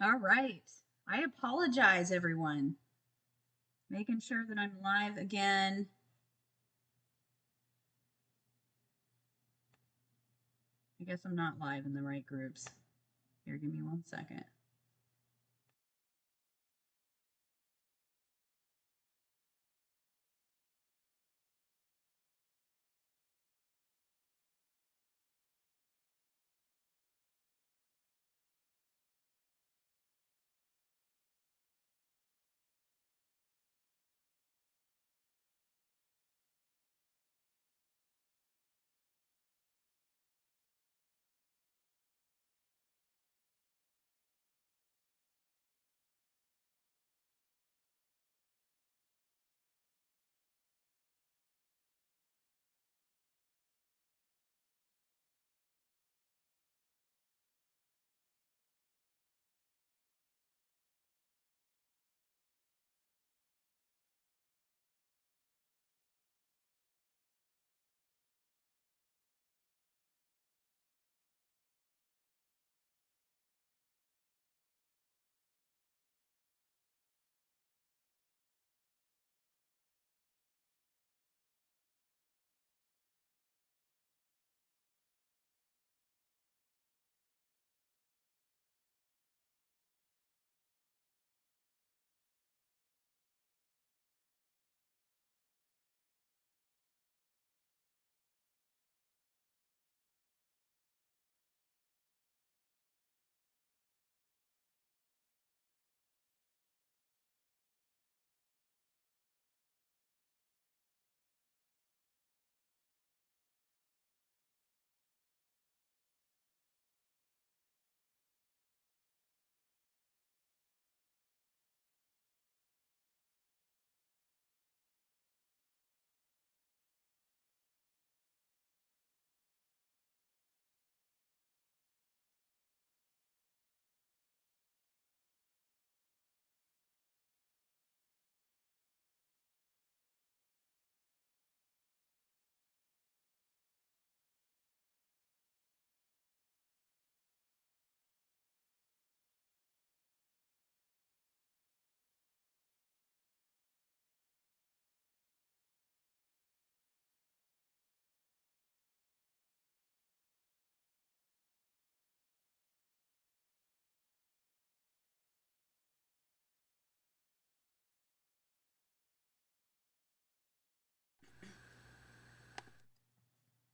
All right. I apologize, everyone. Making sure that I'm live again. I guess I'm not live in the right groups. Here, give me 1 second.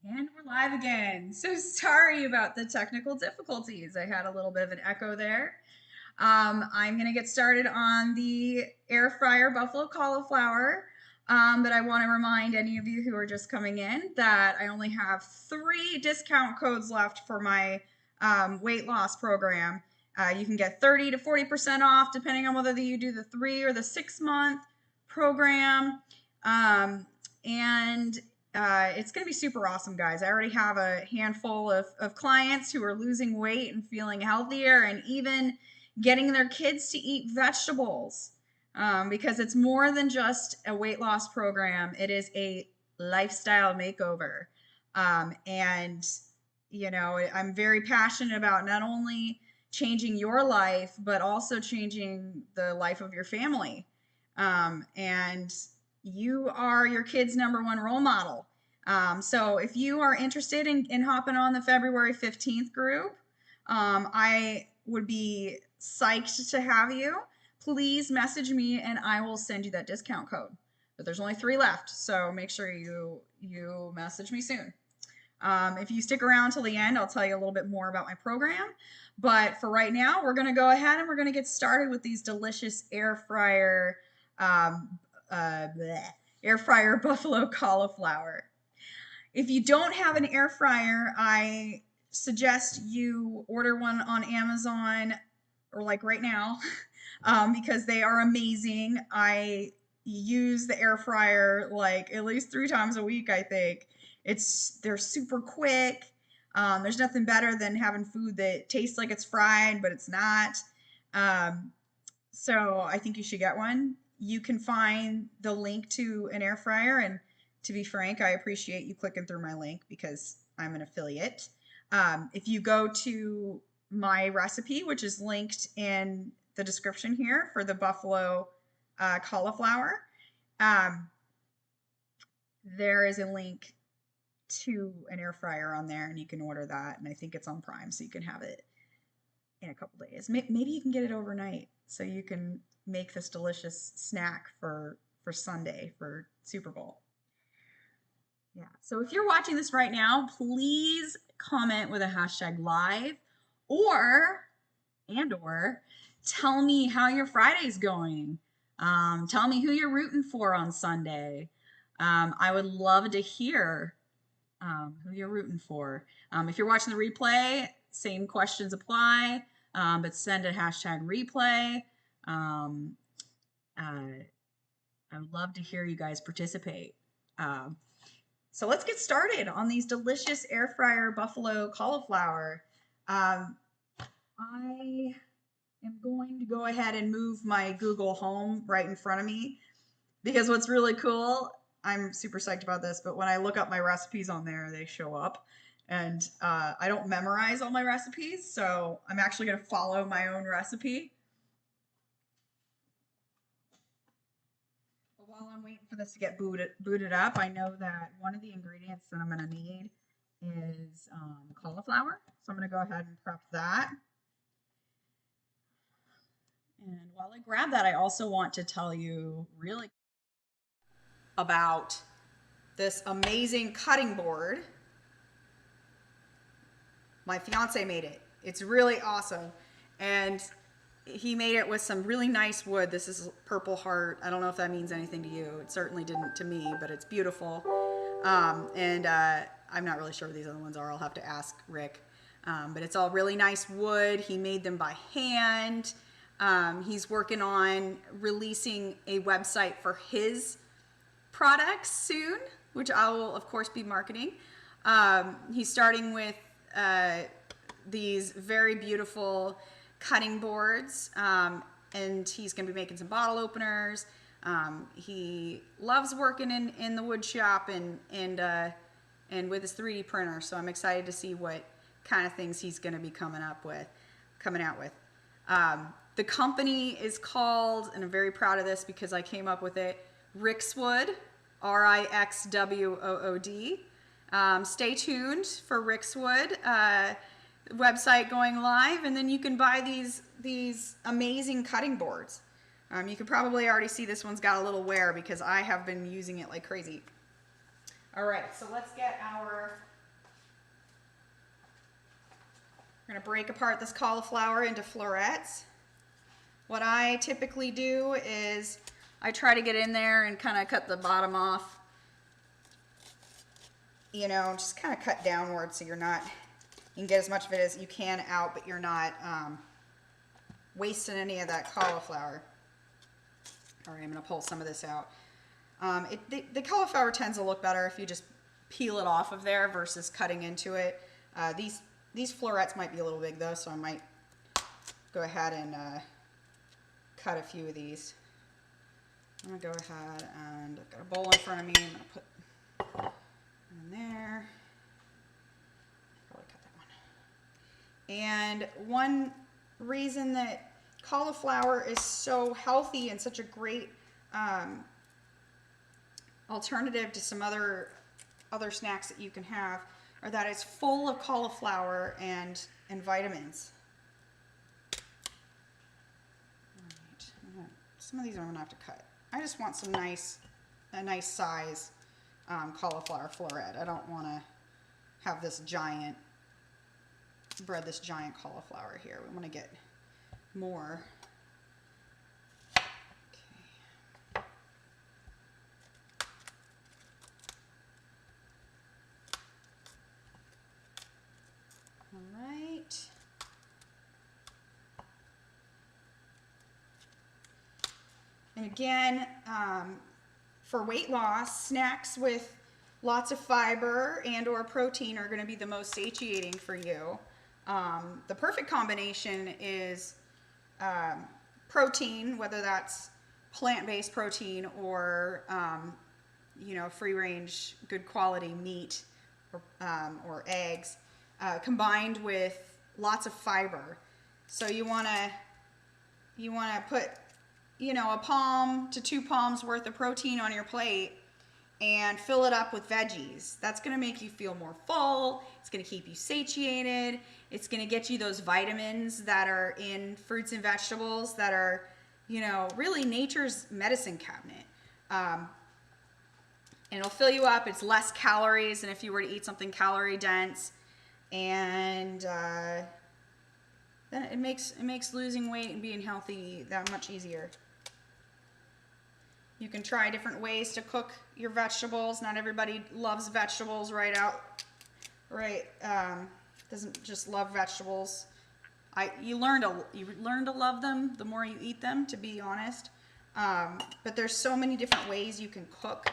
And we're live again. So sorry about the technical difficulties. I had a little bit of an echo there. I'm going to get started on the air fryer buffalo cauliflower. But I want to remind any of you who are just coming in that I only have 3 discount codes left for my weight loss program. You can get 30 to 40% off depending on whether you do the 3 or the 6-month program. And it's going to be super awesome, guys. I already have a handful of clients who are losing weight and feeling healthier and even getting their kids to eat vegetables, because it's more than just a weight loss program. It is a lifestyle makeover. And, I'm very passionate about not only changing your life, but also changing the life of your family. And you are your kid's #1 role model. So if you are interested in hopping on the February 15th group, I would be psyched to have you. Please message me and I will send you that discount code. But there's only 3 left, so make sure you message me soon. If you stick around till the end, I'll tell you a little bit more about my program. But for right now, we're going to go ahead and we're going to get started with these delicious air fryer buffalo cauliflower. If you don't have an air fryer, I suggest you order one on Amazon or like right now, because they are amazing. I use the air fryer like at least 3 times a week, I think. They're super quick. There's nothing better than having food that tastes like it's fried, but it's not. Um, so I think you should get one. You can find the link to an air fryer, and to be frank, I appreciate you clicking through my link because I'm an affiliate. If you go to my recipe, which is linked in the description here for the buffalo cauliflower, there is a link to an air fryer on there, and you can order that. And I think it's on Prime, so you can have it in a couple days. Maybe you can get it overnight, so you can make this delicious snack for Sunday for Super Bowl. Yeah. So if you're watching this right now, please comment with a hashtag live, or tell me how your Friday's going. Tell me who you're rooting for on Sunday. I would love to hear who you're rooting for. If you're watching the replay, same questions apply, but send a hashtag replay. I would love to hear you guys participate. So let's get started on these delicious air fryer buffalo cauliflower. I am going to go ahead and move my Google Home right in front of me, because what's really cool, I'm super psyched about this, but when I look up my recipes on there, they show up. And I don't memorize all my recipes, so I'm actually going to follow my own recipe. But while I'm waiting for this to get booted up, I know that one of the ingredients that I'm going to need is cauliflower. So I'm going to go ahead and prep that. And while I grab that, I also want to tell you really about this amazing cutting board. My fiance made it. It's really awesome. And he made it with some really nice wood. This is Purple Heart. I don't know if that means anything to you. It certainly didn't to me, but it's beautiful. And I'm not really sure what these other ones are. I'll have to ask Rick. But it's all really nice wood. He made them by hand. He's working on releasing a website for his products soon, which I will, of course, be marketing. He's starting with these very beautiful cutting boards, and he's going to be making some bottle openers. He loves working in the wood shop and with his 3D printer, so I'm excited to see what kind of things he's going to be coming out with. The company is called, and I'm very proud of this because I came up with it, Rixwood, Rixwood. Stay tuned for Rixwood website going live, and then you can buy these amazing cutting boards. You can probably already see this one's got a little wear because I have been using it like crazy. All right, so let's get we're going to break apart this cauliflower into florets. What I typically do is I try to get in there and kind of cut the bottom off. You know, just kind of cut downward so you can get as much of it as you can out, but you're not wasting any of that cauliflower. All right, I'm going to pull some of this out. The cauliflower tends to look better if you just peel it off of there versus cutting into it. These florets might be a little big though, so I might go ahead and cut a few of these. I'm going to go ahead and I've got a bowl in front of me. I'm going to put in there. Probably cut that one. And one reason that cauliflower is so healthy and such a great alternative to some other snacks that you can have are that it's full of cauliflower and vitamins. All right. Some of these I'm gonna have to cut. I just want a nice size cauliflower floret. I don't want to have this giant cauliflower here. We want to get more. Okay. All right. And again, for weight loss, snacks with lots of fiber and or protein are going to be the most satiating for you. The perfect combination is protein, whether that's plant-based protein or free-range, good quality meat or eggs, combined with lots of fiber. So you want to put, you know, a palm to 2 palms worth of protein on your plate and fill it up with veggies. That's going to make you feel more full. It's going to keep you satiated. It's going to get you those vitamins that are in fruits and vegetables that are, you know, really nature's medicine cabinet. And it'll fill you up. It's less calories than if you were to eat something calorie dense. And then it makes losing weight and being healthy that much easier. You can try different ways to cook your vegetables. Not everybody loves vegetables doesn't just love vegetables. You learn to love them the more you eat them, to be honest. But there's so many different ways you can cook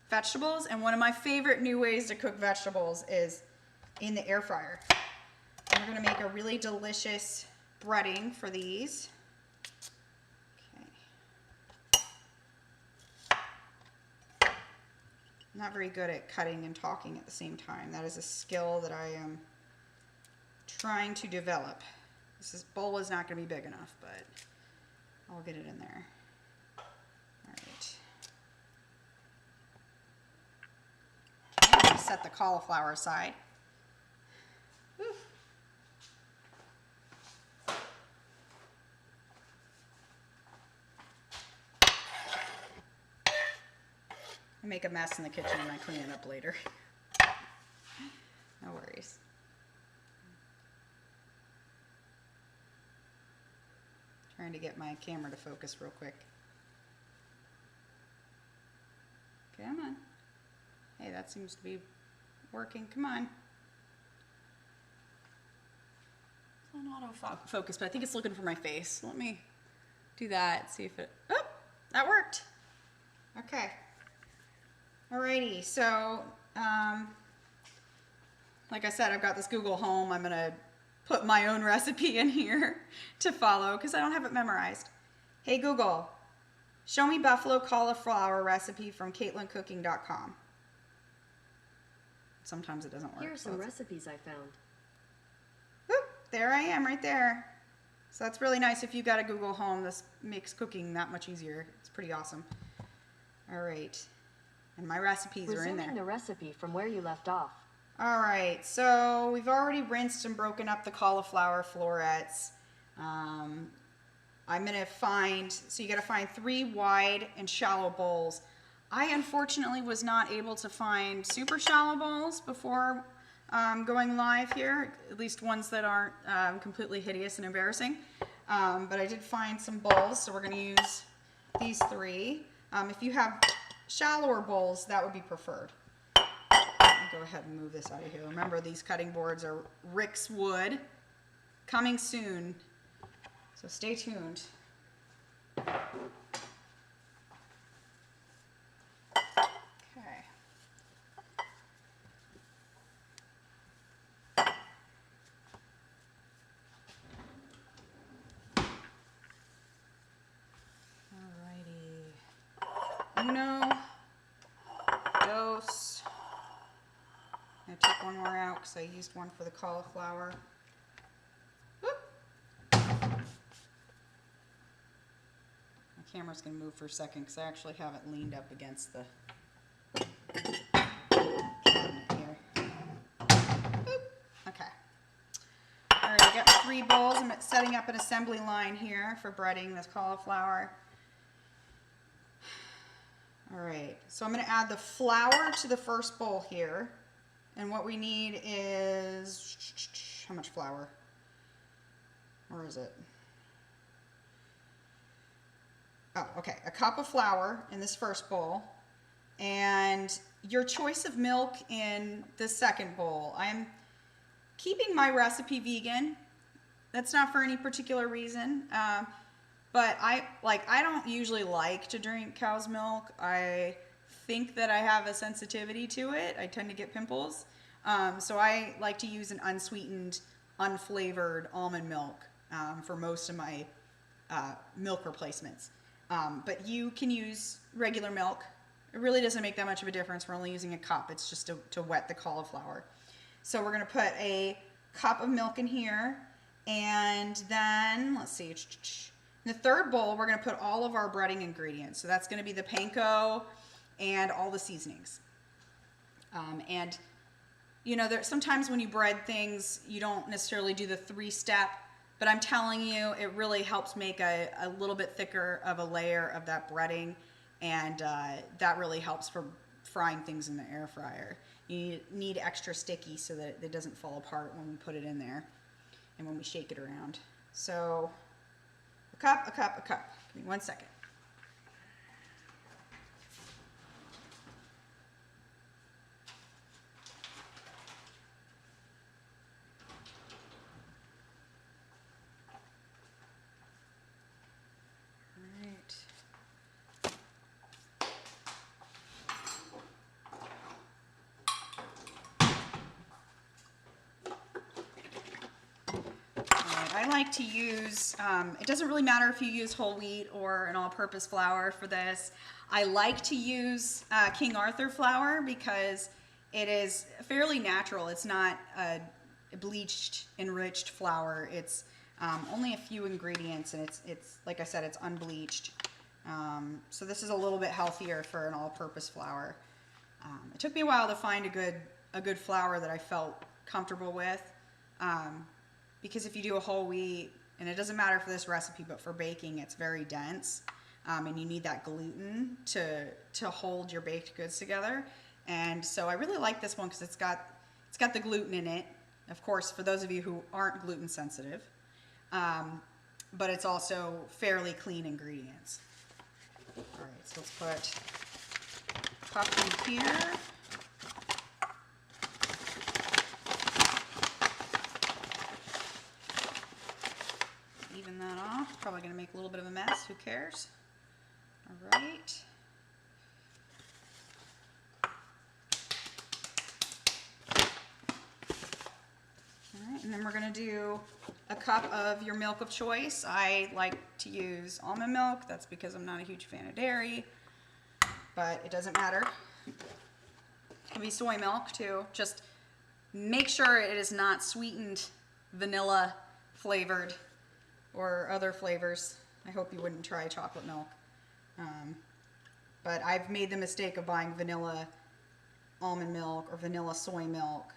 vegetables, and one of my favorite new ways to cook vegetables is in the air fryer. And we're gonna make a really delicious breading for these. I'm not very good at cutting and talking at the same time. That is a skill that I am trying to develop. This bowl is not going to be big enough, but I'll get it in there. All right. I'm going to set the cauliflower aside. Whew. I make a mess in the kitchen and I clean it up later. No worries. Trying to get my camera to focus real quick. Come on. Hey, that seems to be working. Come on. It's on autofocus, but I think it's looking for my face. Let me do that, see if it... Oh, that worked. Okay. Alrighty, so like I said, I've got this Google Home. I'm gonna put my own recipe in here to follow because I don't have it memorized. Hey Google, show me buffalo cauliflower recipe from CaitlinCooking.com. Sometimes it doesn't work. Here are some recipes I found. Whoop, there I am right there. So that's really nice if you've got a Google Home. This makes cooking that much easier. It's pretty awesome. All right. And my recipes are in there. Resuming the recipe from where you left off. All right, so we've already rinsed and broken up the cauliflower florets. I'm gonna find, so you gotta find 3 wide and shallow bowls. I unfortunately was not able to find super shallow bowls before going live here, at least ones that aren't completely hideous and embarrassing. But I did find some bowls, so we're gonna use these 3. If you have shallower bowls, that would be preferred. Go ahead and move this out of here. Remember, these cutting boards are Rick's wood, coming soon, so stay tuned. Okay. Alrighty. Uno, dos. I took one more out because I used one for the cauliflower. Whoop. My camera's going to move for a second because I actually have it leaned up against the cabinet here. Boop. Okay. All right, I got 3 bowls. I'm setting up an assembly line here for breading this cauliflower. All right, so I'm going to add the flour to the first bowl here. And what we need is, how much flour? Where is it? Oh, okay, a cup of flour in this first bowl, and your choice of milk in the second bowl. I'm keeping my recipe vegan. That's not for any particular reason, but I don't usually like to drink cow's milk. I think that I have a sensitivity to it. I tend to get pimples. So I like to use an unsweetened, unflavored almond milk for most of my milk replacements. But you can use regular milk. It really doesn't make that much of a difference. We're only using a cup. It's just to wet the cauliflower. So we're going to put a cup of milk in here. And then, let's see, in the third bowl, we're going to put all of our breading ingredients. So that's going to be the panko and all the seasonings. And, you know, sometimes when you bread things, you don't necessarily do the 3-step, but I'm telling you, it really helps make a little bit thicker of a layer of that breading, and that really helps for frying things in the air fryer. You need extra sticky so that it doesn't fall apart when we put it in there and when we shake it around. So a cup, a cup, a cup. Give me 1 second. I like to use, it doesn't really matter if you use whole wheat or an all-purpose flour for this. I like to use King Arthur flour because it is fairly natural. It's not a bleached, enriched flour. It's only a few ingredients, and it's like I said, it's unbleached. So this is a little bit healthier for an all-purpose flour. It took me a while to find a good flour that I felt comfortable with. Because if you do a whole wheat, and it doesn't matter for this recipe, but for baking, it's very dense, and you need that gluten to hold your baked goods together. And so I really like this one because it's got the gluten in it. Of course, for those of you who aren't gluten sensitive, but it's also fairly clean ingredients. All right, so let's put cup in here. Even that off. Probably going to make a little bit of a mess. Who cares? All right. All right, and then we're going to do a cup of your milk of choice. I like to use almond milk. That's because I'm not a huge fan of dairy, but it doesn't matter. It can be soy milk too. Just make sure it is not sweetened, vanilla flavored, or other flavors. I hope you wouldn't try chocolate milk. But I've made the mistake of buying vanilla almond milk or vanilla soy milk.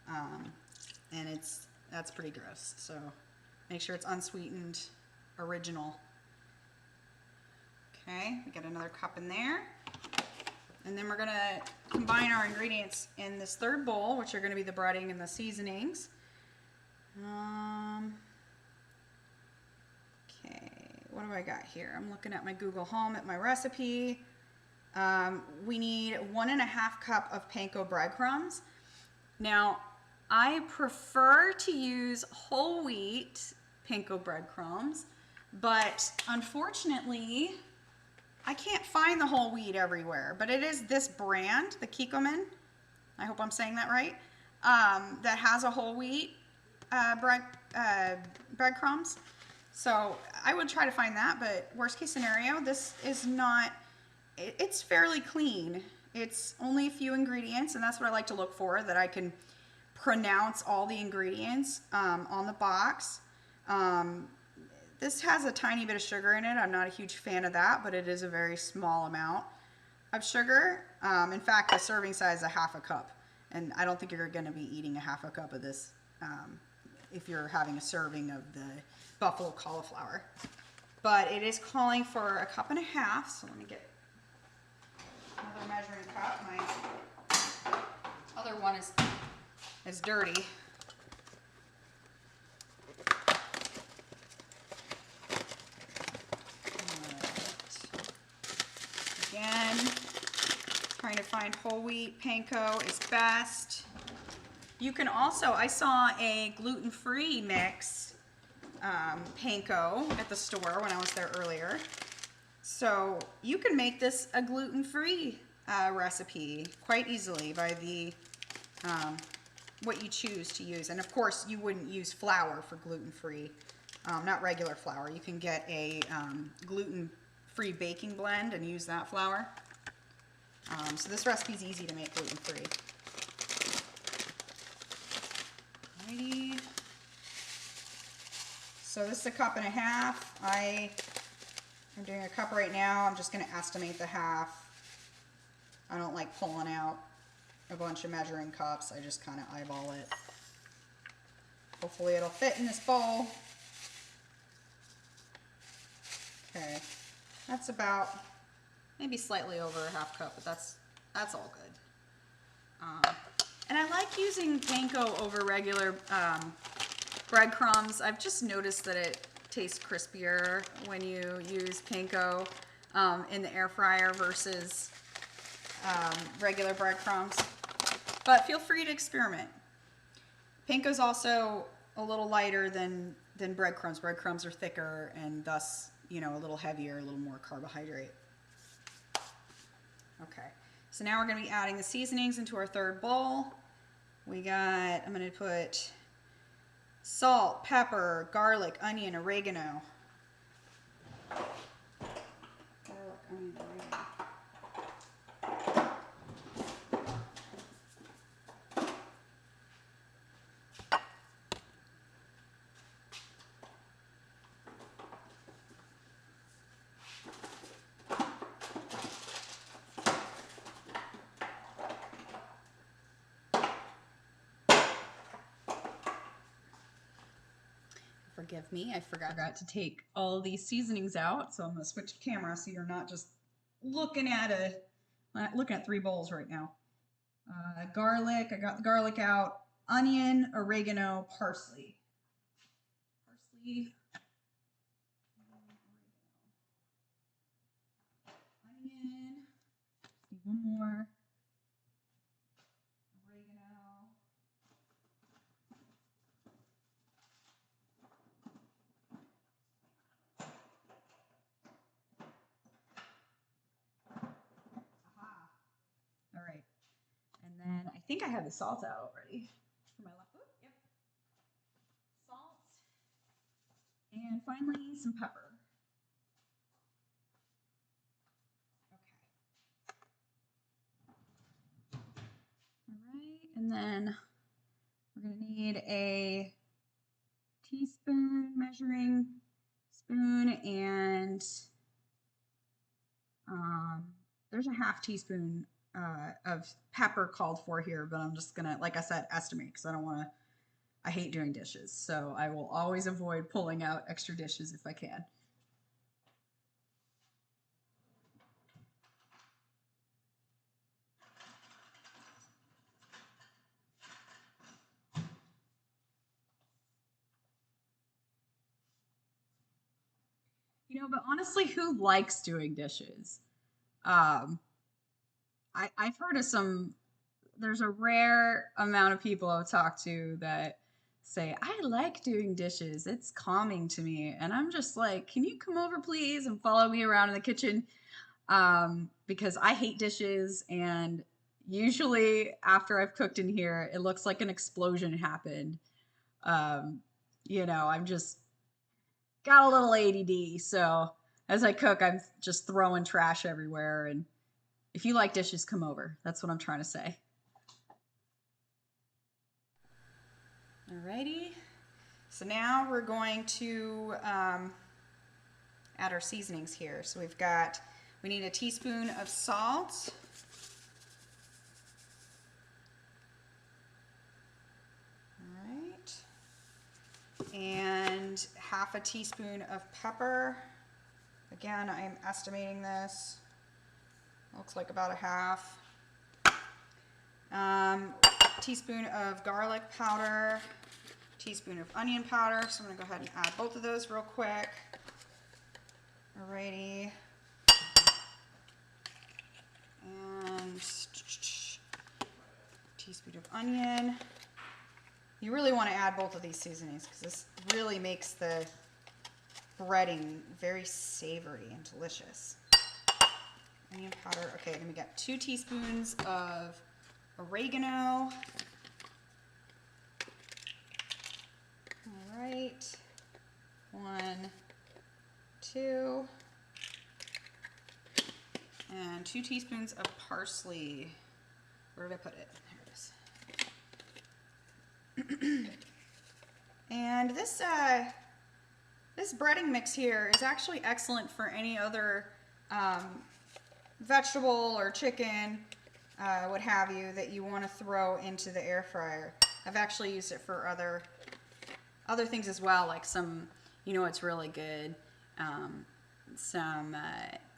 And that's pretty gross. So make sure it's unsweetened, original. Okay, we got another cup in there. And then we're gonna combine our ingredients in this third bowl, which are gonna be the breading and the seasonings. Okay, what do I got here? I'm looking at my Google Home at my recipe. We need 1.5 cup of panko breadcrumbs. Now, I prefer to use whole wheat panko breadcrumbs, but unfortunately, I can't find the whole wheat everywhere. But it is this brand, the Kikkoman, I hope I'm saying that right, that has a whole wheat breadcrumbs. So I would try to find that, but worst case scenario, this is not, it's fairly clean. It's only a few ingredients, and that's what I like to look for, that I can pronounce all the ingredients on the box. This has a tiny bit of sugar in it. I'm not a huge fan of that, but it is a very small amount of sugar. In fact, the serving size is 1/2 cup, and I don't think you're going to be eating 1/2 cup of this if you're having a serving of the buffalo cauliflower. But it is calling for 1.5 cups, so let me get another measuring cup. My other one is dirty. Again, trying to find whole wheat panko is best. You can also, I saw a gluten-free mix panko at the store when I was there earlier. So you can make this a gluten-free recipe quite easily by the what you choose to use. And of course, you wouldn't use flour for gluten-free, not regular flour. You can get a gluten-free baking blend and use that flour. So this recipe is easy to make gluten-free. So this is a cup and a half. I'm doing a cup right now. I'm just going to estimate the half. I don't like pulling out a bunch of measuring cups. I just kind of eyeball it. Hopefully it'll fit in this bowl. Okay, that's about maybe slightly over a half cup, but that's all good. And I like using panko over regular breadcrumbs. I've just noticed that it tastes crispier when you use panko in the air fryer versus regular breadcrumbs. But feel free to experiment. Panko's also a little lighter than breadcrumbs. Breadcrumbs are thicker and thus, you know, a little heavier, a little more carbohydrate. Okay, so now we're going to be adding the seasonings into our third bowl. I'm going to put salt, pepper, garlic, onion, oregano. Garlic, onion, oregano. Forgive me, I forgot to take all of these seasonings out, so I'm going to switch camera so you're not just looking at three bowls right now. Garlic, I got the garlic out. Onion, oregano, parsley. Onion. Need one more. Oregano. Aha. All right. And then I think I have the salt out already. For my left. Yep. Salt. And finally, some pepper. And then we're going to need a teaspoon measuring spoon, and there's a half teaspoon of pepper called for here, but I'm just going to, like I said, estimate because I hate doing dishes. So I will always avoid pulling out extra dishes if I can. You know, but honestly, who likes doing dishes? I've heard of there's a rare amount of people I've talked to that say, I like doing dishes. It's calming to me. And I'm just like, can you come over, please, and follow me around in the kitchen? Because I hate dishes. And usually after I've cooked in here, it looks like an explosion happened. You know, I'm just got a little ADD, so as I cook, I'm just throwing trash everywhere. And if you like dishes, come over. That's what I'm trying to say. Alrighty. So now we're going to add our seasonings here. So we need a teaspoon of salt. And half a teaspoon of pepper. Again, I'm estimating this. Looks like about a half. Teaspoon of garlic powder. Teaspoon of onion powder. So I'm going to go ahead and add both of those real quick. Alrighty. And teaspoon of onion. You really want to add both of these seasonings because this really makes the breading very savory and delicious. Onion powder. Okay, then we got 2 teaspoons of oregano. All right. 1, 2. And 2 teaspoons of parsley. Where did I put it? And this This breading mix here is actually excellent for any other vegetable or chicken, what have you, that you want to throw into the air fryer. I've actually used it for other things as well, like some, you know, it's really good. Some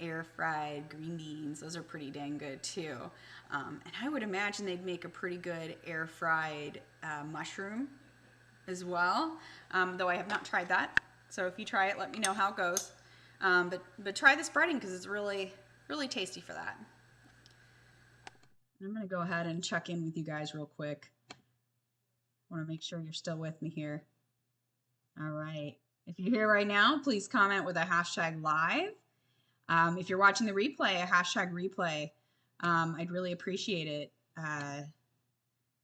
air fried green beans. Those are pretty dang good too. And I would imagine they'd make a pretty good air fried mushroom as well, though I have not tried that. So if you try it, let me know how it goes. But try this breading because it's really, really tasty for that. I'm going to go ahead and check in with you guys real quick. I want to make sure you're still with me here. All right. If you're here right now, please comment with a hashtag live. If you're watching the replay, a hashtag replay. I'd really appreciate it.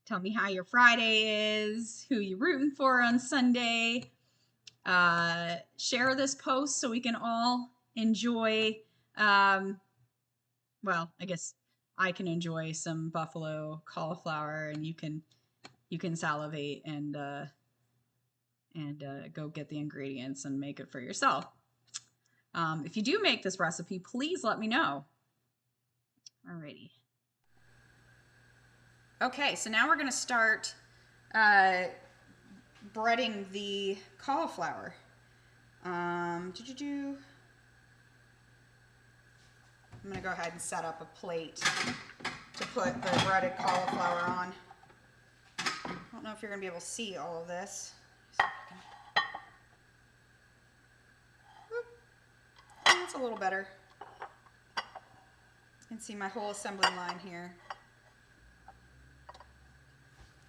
Tell me how your Friday is, who you're rooting for on Sunday. Share this post so we can all enjoy, well, I guess I can enjoy some buffalo cauliflower, and you can salivate and go get the ingredients and make it for yourself. If you do make this recipe, please let me know. Alrighty. Okay, so now we're going to start breading the cauliflower. I'm going to go ahead and set up a plate to put the breaded cauliflower on. I don't know if you're going to be able to see all of this. That's a little better. You can see my whole assembly line here.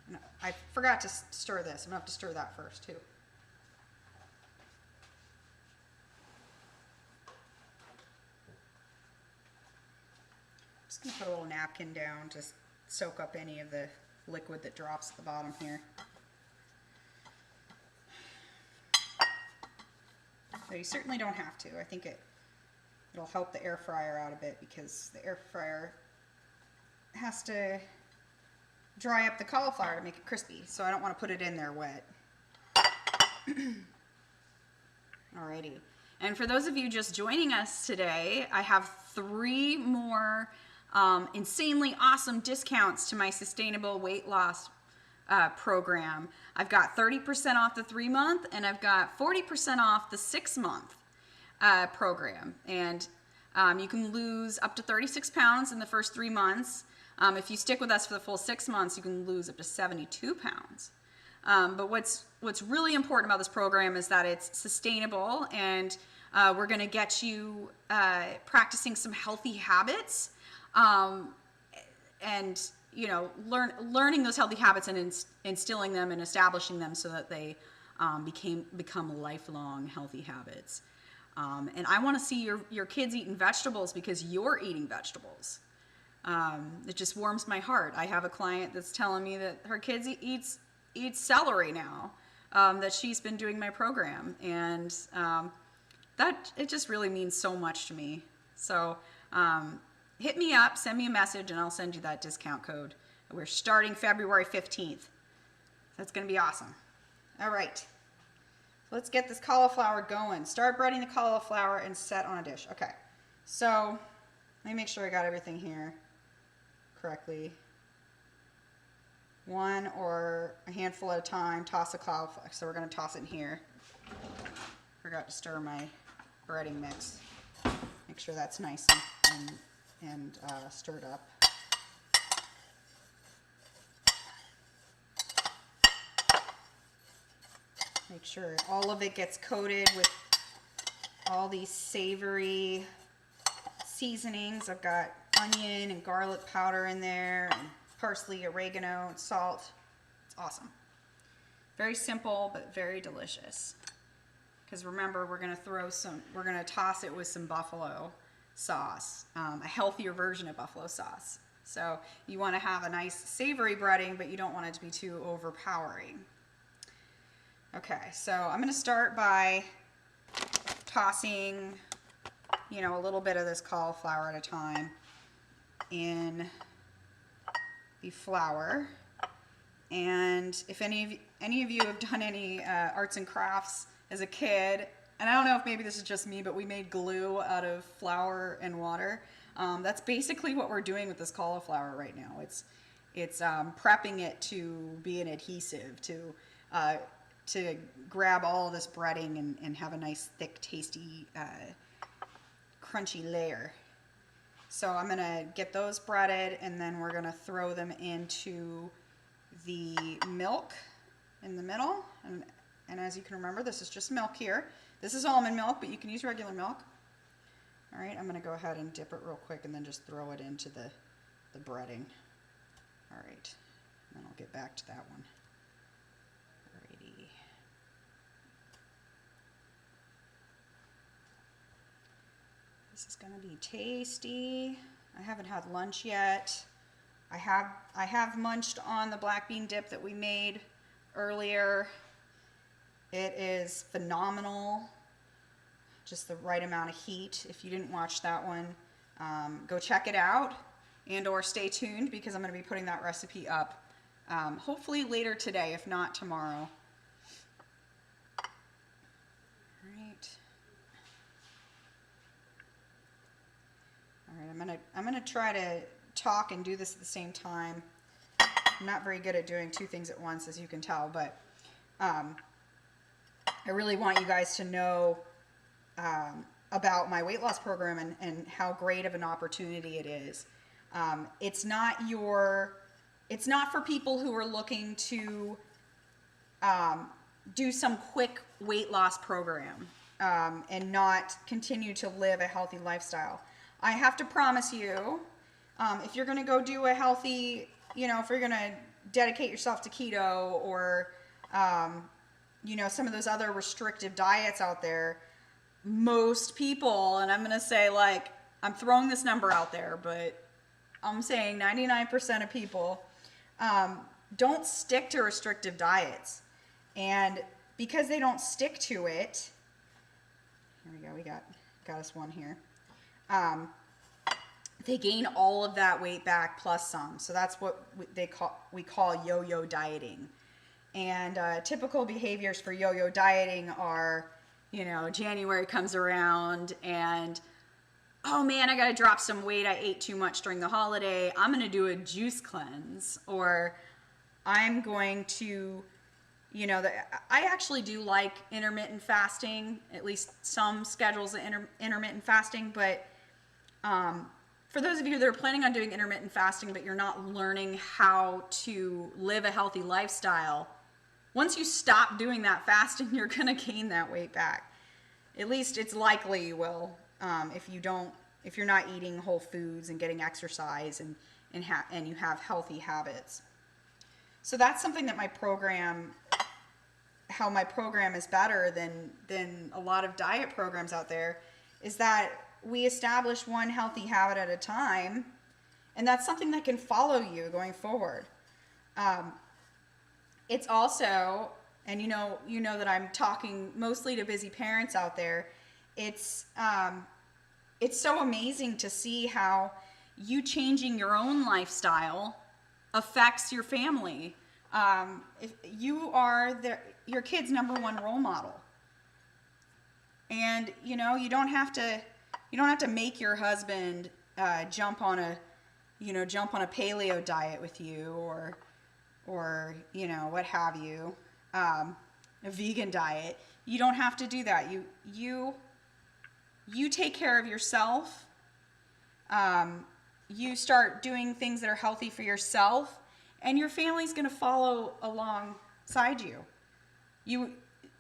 No, I forgot to stir this. I'm going to have to stir that first too. I'm just going to put a little napkin down to soak up any of the liquid that drops at the bottom here. So you certainly don't have to. I think it'll help the air fryer out a bit because the air fryer has to dry up the cauliflower to make it crispy, so I don't want to put it in there wet. Alrighty. And for those of you just joining us today, I have 3 more insanely awesome discounts to my sustainable weight loss program. I've got 30% off the 3-month, and I've got 40% off the 6-month program. And you can lose up to 36 pounds in the first 3 months. If you stick with us for the full 6 months, you can lose up to 72 pounds. But what's really important about this program is that it's sustainable, and we're going to get you practicing some healthy habits, and you know, learning those healthy habits and instilling them and establishing them so that they become lifelong healthy habits. And I want to see your kids eating vegetables because you're eating vegetables. It just warms my heart. I have a client that's telling me that her kids eats celery now, that she's been doing my program, and that it just really means so much to me. So hit me up, send me a message, and I'll send you that discount code. We're starting February 15th. That's going to be awesome. All right. Let's get this cauliflower going. Start breading the cauliflower and set on a dish. Okay. So let me make sure I got everything here correctly. 1 or a handful at a time. Toss the cauliflower. So we're going to toss it in here. Forgot to stir my breading mix. Make sure that's nice and stirred up. Make sure all of it gets coated with all these savory seasonings. I've got onion and garlic powder in there, and parsley, oregano, and salt. It's awesome. Very simple, but very delicious. Because remember, we're going to toss it with some buffalo sauce, a healthier version of buffalo sauce. So you want to have a nice savory breading, but you don't want it to be too overpowering. Okay, so I'm going to start by tossing, you know, a little bit of this cauliflower at a time in the flour. And if any of you have done any arts and crafts as a kid, and I don't know if maybe this is just me, but we made glue out of flour and water. That's basically what we're doing with this cauliflower right now. It's prepping it to be an adhesive, to grab all this breading and have a nice, thick, tasty, crunchy layer. So I'm gonna get those breaded, and then we're gonna throw them into the milk in the middle. And as you can remember, this is just milk here. This is almond milk, but you can use regular milk. All right, I'm gonna go ahead and dip it real quick and then just throw it into the breading. All right, and then I'll get back to that one. Alrighty. This is gonna be tasty. I haven't had lunch yet. I have munched on the black bean dip that we made earlier. It is phenomenal. Just the right amount of heat. If you didn't watch that one, go check it out and or stay tuned, because I'm going to be putting that recipe up hopefully later today, if not tomorrow. All right, I'm gonna try to talk and do this at the same time. I'm not very good at doing two things at once, as you can tell, but I really want you guys to know about my weight loss program and how great of an opportunity it is. It's not for people who are looking to do some quick weight loss program and not continue to live a healthy lifestyle. I have to promise you, if you're going to go do a healthy, if you're going to dedicate yourself to keto or some of those other restrictive diets out there, most people, and I'm going to say, like, I'm throwing this number out there, but I'm saying 99% of people don't stick to restrictive diets. And because they don't stick to it, here we go, we got us one here. They gain all of that weight back plus some. So that's what we call yo-yo dieting. And typical behaviors for yo-yo dieting are, January comes around and, oh man, I gotta drop some weight. I ate too much during the holiday. I'm gonna do a juice cleanse. Or I'm going to, I actually do like intermittent fasting, at least some schedules of intermittent fasting, but for those of you that are planning on doing intermittent fasting, but you're not learning how to live a healthy lifestyle, once you stop doing that fasting, you're gonna gain that weight back. At least it's likely you will, if you're not eating whole foods and getting exercise and you have healthy habits. So that's something that how my program is better than a lot of diet programs out there, is that we establish one healthy habit at a time, and that's something that can follow you going forward. It's also, and you know that I'm talking mostly to busy parents out there, it's so amazing to see how you changing your own lifestyle affects your family. If you are your kid's number one role model, and you don't have to make your husband jump on a paleo diet with you, or what have you, a vegan diet. You don't have to do that. You take care of yourself. You start doing things that are healthy for yourself, and your family's going to follow alongside you.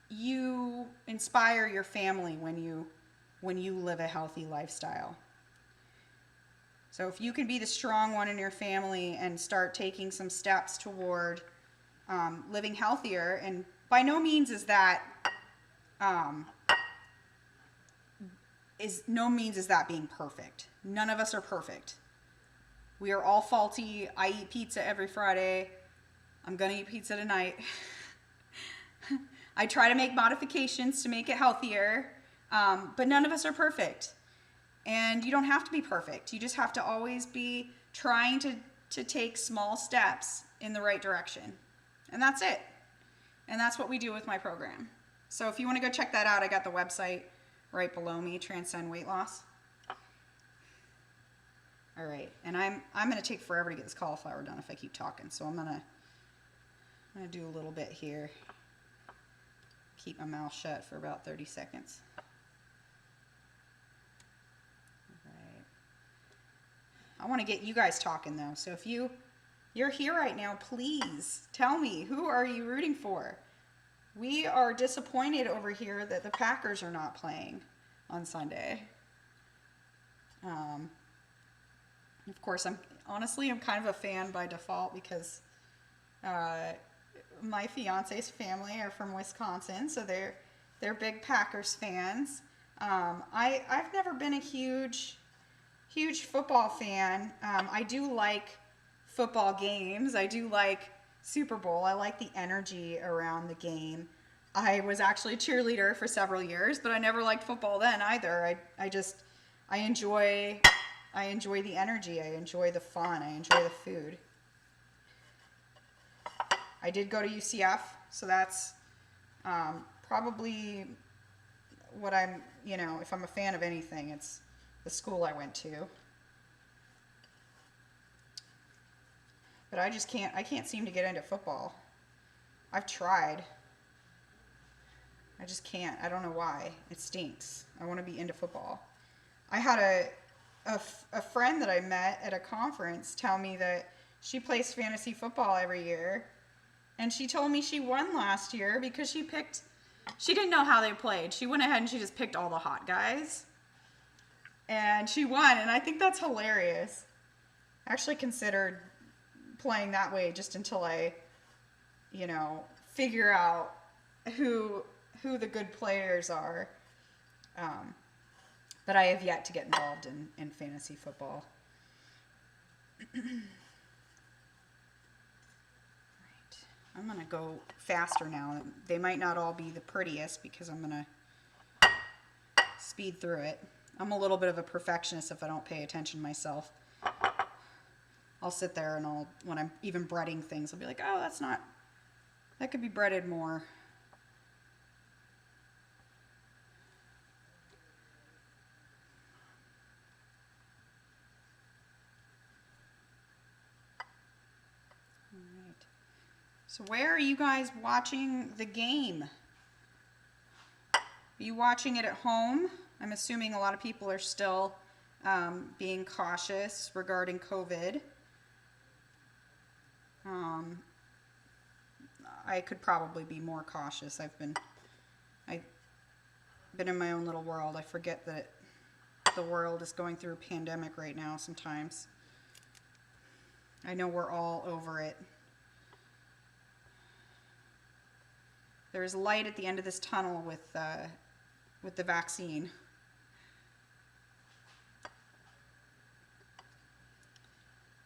You inspire your family when you live a healthy lifestyle. So if you can be the strong one in your family and start taking some steps toward living healthier, and by no means is that being perfect. None of us are perfect. We are all faulty. I eat pizza every Friday. I'm gonna eat pizza tonight. I try to make modifications to make it healthier, but none of us are perfect. And you don't have to be perfect. You just have to always be trying to take small steps in the right direction. And that's it. And that's what we do with my program. So if you want to go check that out, I got the website right below me, Transcend Weight Loss. All right, and I'm gonna take forever to get this cauliflower done if I keep talking. So I'm gonna do a little bit here. Keep my mouth shut for about 30 seconds. All right. I want to get you guys talking though. So if you're here right now, please tell me, who are you rooting for? We are disappointed over here that the Packers are not playing on Sunday. Of course, I'm kind of a fan by default because my fiance's family are from Wisconsin, so they're big Packers fans. I've never been a huge football fan. I do like football games. I do like Super Bowl. I like the energy around the game. I was actually a cheerleader for several years, but I never liked football then either. I enjoy the energy. I enjoy the fun. I enjoy the food. I did go to UCF, so that's probably what I'm, if I'm a fan of anything, it's the school I went to. But I can't seem to get into football. I've tried. I just can't. I don't know why. It stinks. I want to be into football. I had a friend that I met at a conference tell me that she plays fantasy football every year. And she told me she won last year because she didn't know how they played. She went ahead and she just picked all the hot guys. And she won, and I think that's hilarious. I actually considered playing that way just until I, figure out who the good players are. But I have yet to get involved in fantasy football. Right. I'm going to go faster now. They might not all be the prettiest because I'm going to speed through it. I'm a little bit of a perfectionist if I don't pay attention myself. I'll sit there and when I'm even breading things, I'll be like, oh, that could be breaded more. All right. So where are you guys watching the game? Are you watching it at home? I'm assuming a lot of people are still being cautious regarding COVID. I could probably be more cautious. I've been in my own little world. I forget that the world is going through a pandemic right now sometimes. I know we're all over it. There's light at the end of this tunnel with the vaccine.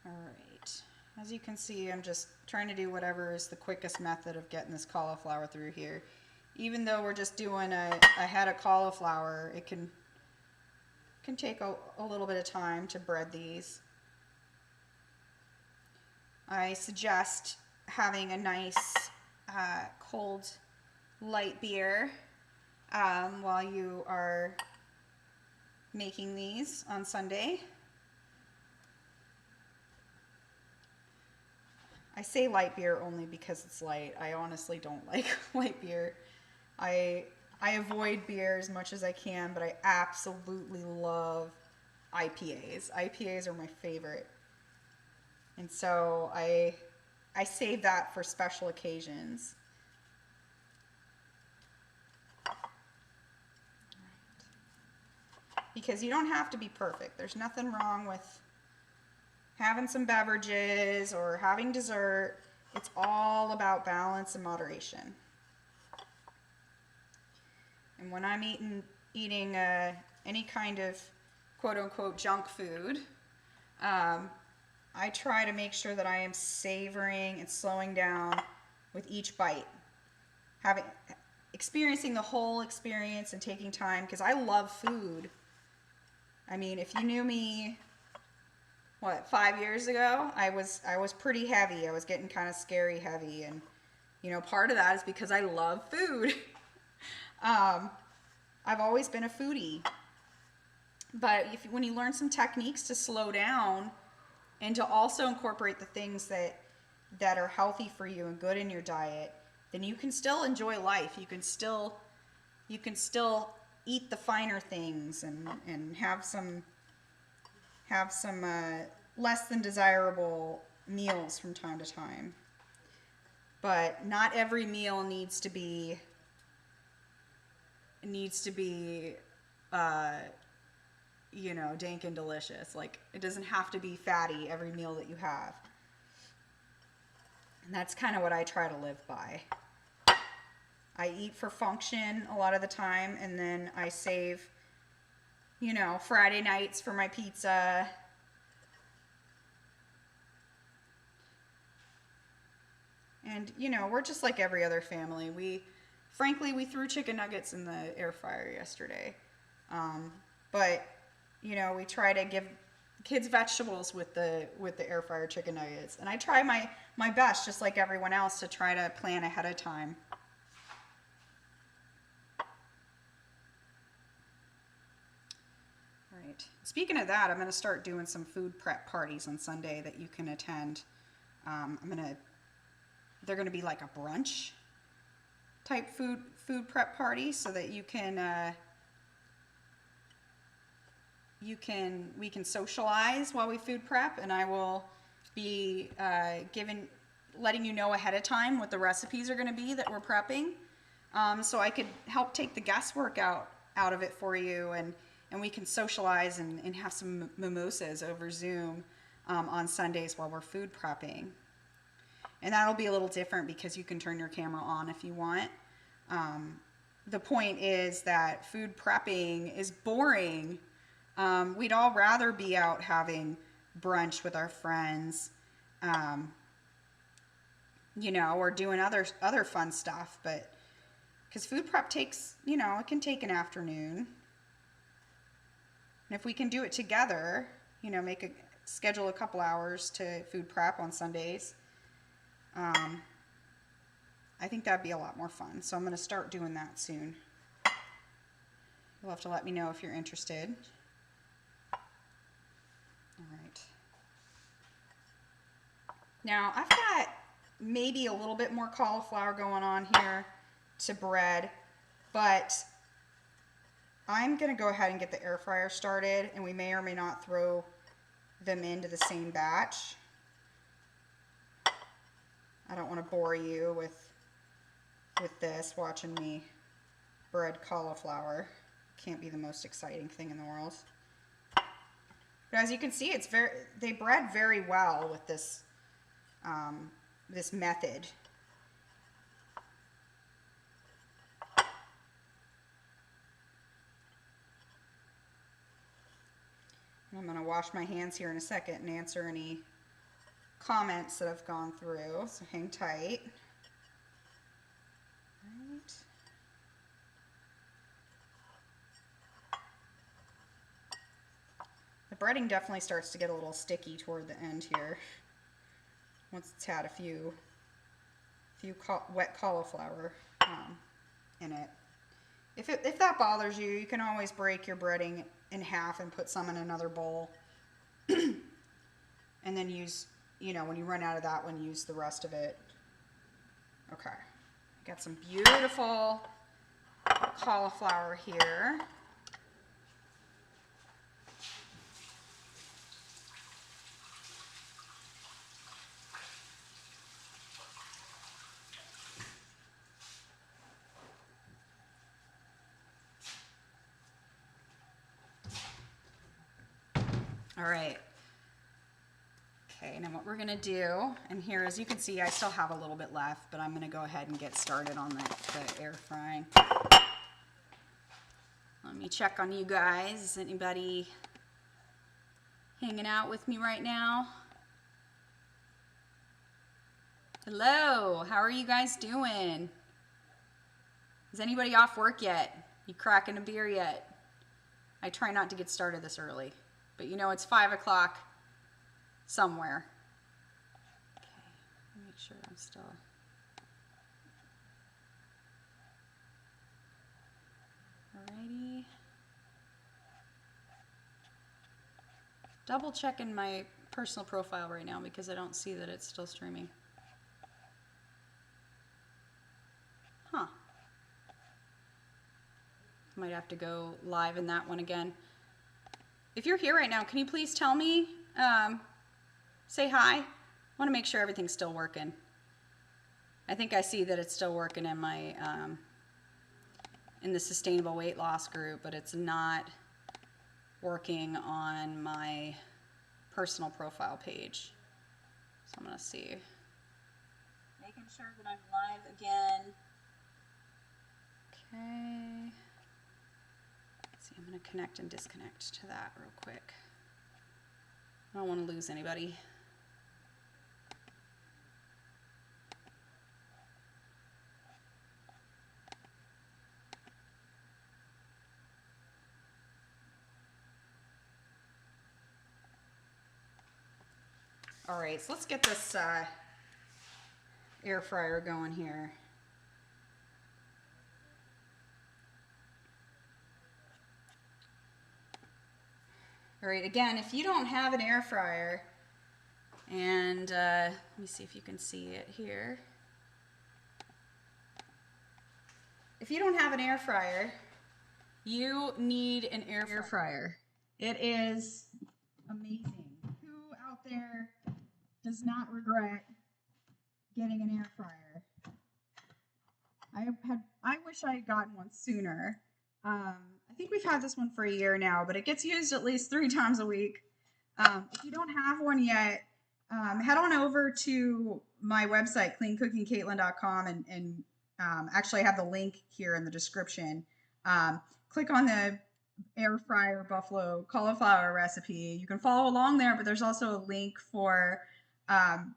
All right. As you can see, I'm just trying to do whatever is the quickest method of getting this cauliflower through here. Even though we're just doing a head of cauliflower, it can take a little bit of time to bread these. I suggest having a nice cold light beer while you are making these on Sunday. I say light beer only because it's light. I honestly don't like light beer. I avoid beer as much as I can, but I absolutely love IPAs. IPAs are my favorite. And so I save that for special occasions. Because you don't have to be perfect. There's nothing wrong with having some beverages or having dessert. It's all about balance and moderation. And when I'm eating any kind of quote-unquote junk food, I try to make sure that I am savoring and slowing down with each bite. Experiencing the whole experience and taking time, because I love food. I mean, if you knew me, 5 years ago, I was pretty heavy. I was getting kind of scary heavy, and part of that is because I love food. I've always been a foodie. But when you learn some techniques to slow down and to also incorporate the things that are healthy for you and good in your diet, then you can still enjoy life. You can still eat the finer things and have some less than desirable meals from time to time. But not every meal needs to be dank and delicious. Like, it doesn't have to be fatty every meal that you have. And that's kind of what I try to live by. I eat for function a lot of the time, and then I save, Friday nights for my pizza. And, we're just like every other family. We threw chicken nuggets in the air fryer yesterday. But, we try to give kids vegetables with the air fryer chicken nuggets. And I try my best, just like everyone else, to try to plan ahead of time. All right. Speaking of that, I'm going to start doing some food prep parties on Sunday that you can attend. They're going to be like a brunch type food prep party, so that we can socialize while we food prep, and I will be letting you know ahead of time what the recipes are going to be that we're prepping, so I could help take the guesswork out of it for you, and we can socialize and have some mimosas over Zoom on Sundays while we're food prepping. And that'll be a little different because you can turn your camera on if you want. The point is that food prepping is boring. We'd all rather be out having brunch with our friends, or doing other fun stuff. But because food prep takes, it can take an afternoon. And if we can do it together, schedule a couple hours to food prep on Sundays, I think that'd be a lot more fun. So I'm going to start doing that soon. You'll have to let me know if you're interested. All right. Now I've got maybe a little bit more cauliflower going on here to bread, but I'm going to go ahead and get the air fryer started, and we may or may not throw them into the same batch. I don't want to bore you with this, watching me bread cauliflower. Can't be the most exciting thing in the world. But as you can see, they bread very well with this this method. I'm going to wash my hands here in a second and answer any comments that have gone through, so hang tight. Right. The breading definitely starts to get a little sticky toward the end here, once it's had a few wet cauliflower in it. If that bothers you, you can always break your breading in half and put some in another bowl, and then use, when you run out of that one, use the rest of it. Okay, got some beautiful cauliflower here. All right. Okay, now what we're gonna do, and here, as you can see, I still have a little bit left, but I'm gonna go ahead and get started on the air frying. Let me check on you guys. Is anybody hanging out with me right now? Hello, how are you guys doing? Is anybody off work yet? You cracking a beer yet? I try not to get started this early, but it's 5 o'clock somewhere. Okay, let me make sure I'm still. double checking my personal profile right now because I don't see that it's still streaming. Huh. Might have to go live in that one again. If you're here right now, can you please tell me, say hi? I want to make sure everything's still working. I think I see that it's still working in my, in the sustainable weight loss group, but it's not working on my personal profile page. So I'm going to see. Making sure that I'm live again. Okay. Let's see, I'm going to connect and disconnect to that real quick. I don't want to lose anybody. All right, so let's get this air fryer going here. All right, again, if you don't have an air fryer, and let me see if you can see it here. If you don't have an air fryer, you need an air fryer. It is amazing. Who out there does not regret getting an air fryer? I wish I had gotten one sooner. I think we've had this one for a year now, but it gets used at least 3 times a week. If you don't have one yet, head on over to my website, cleancookingcaitlin.com, and actually I have the link here in the description. Click on the air fryer buffalo cauliflower recipe. You can follow along there, but there's also a link for an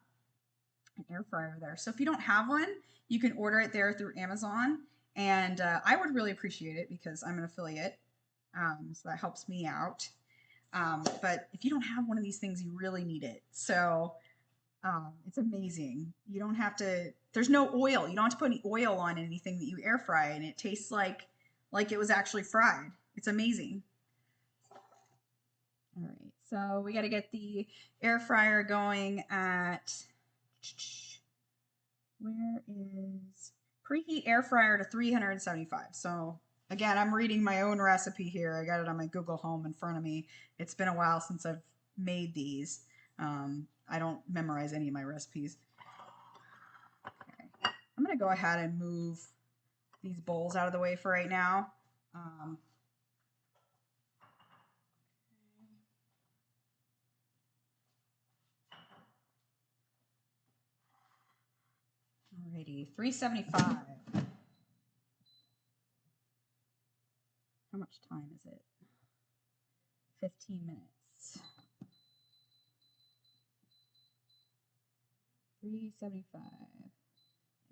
air fryer there. So if you don't have one, you can order it there through Amazon, and I would really appreciate it because I'm an affiliate, so that helps me out. But if you don't have one of these things, you really need it. So it's amazing. You don't have to, there's no oil. You don't have to put any oil on anything that you air fry, and it tastes like it was actually fried. It's amazing. All right, so we got to get the air fryer going at, where is preheat air fryer to 375. So again, I'm reading my own recipe here. I got it on my Google Home in front of me. It's been a while since I've made these. I don't memorize any of my recipes. Okay. I'm going to go ahead and move these bowls out of the way for right now. Alrighty, 375. How much time is it? 15 minutes. 375.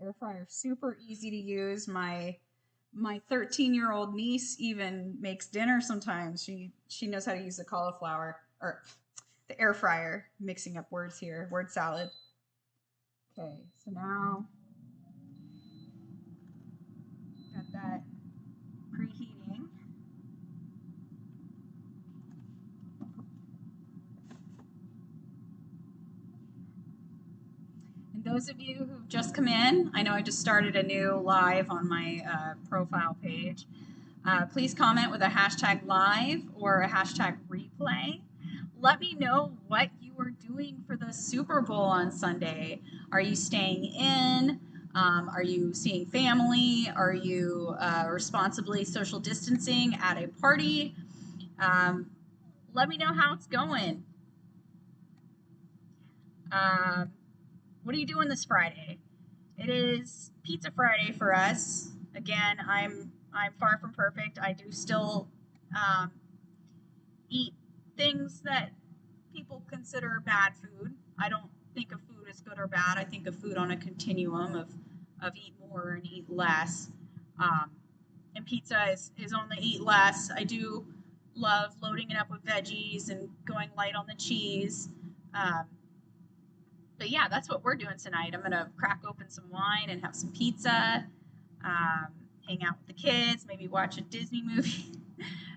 Air fryer, super easy to use. My 13-year-old niece even makes dinner sometimes. She knows how to use the cauliflower, or the air fryer. Mixing up words here, word salad. Okay, so now got that preheating. And those of you who've just come in, I know I just started a new live on my profile page. Please comment with a hashtag live or a hashtag replay. Let me know what you are doing for the Super Bowl on Sunday. Are you staying in? Are you seeing family? Are you responsibly social distancing at a party? Let me know how it's going. What are you doing this Friday? It is Pizza Friday for us. Again, I'm far from perfect. I do still eat things that people consider bad food. I don't think of food as good or bad. I think of food on a continuum of eat more and eat less. And pizza is only eat less. I do love loading it up with veggies and going light on the cheese. But yeah, that's what we're doing tonight. I'm going to crack open some wine and have some pizza, hang out with the kids, maybe watch a Disney movie,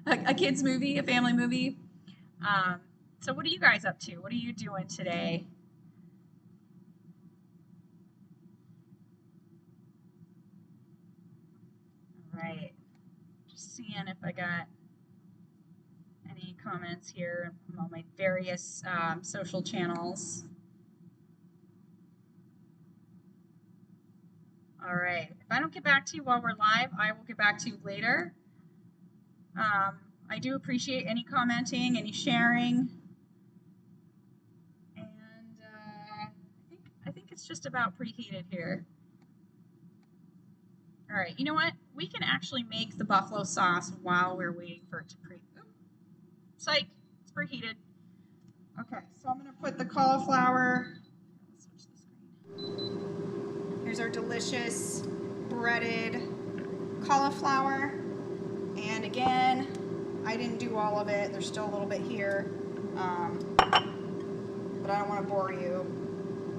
a kid's movie, a family movie. So what are you guys up to? What are you doing today? All right. Just seeing if I got any comments here on my various social channels. All right. If I don't get back to you while we're live, I will get back to you later. I do appreciate any commenting, any sharing. And I think it's just about preheated here. All right. You know what? We can actually make the buffalo sauce while we're waiting for it to preheat. Psych. It's preheated. Okay. So I'm going to put the cauliflower. Let's switch the screen. Here's our delicious breaded cauliflower. And again, I didn't do all of it. There's still a little bit here. But I don't want to bore you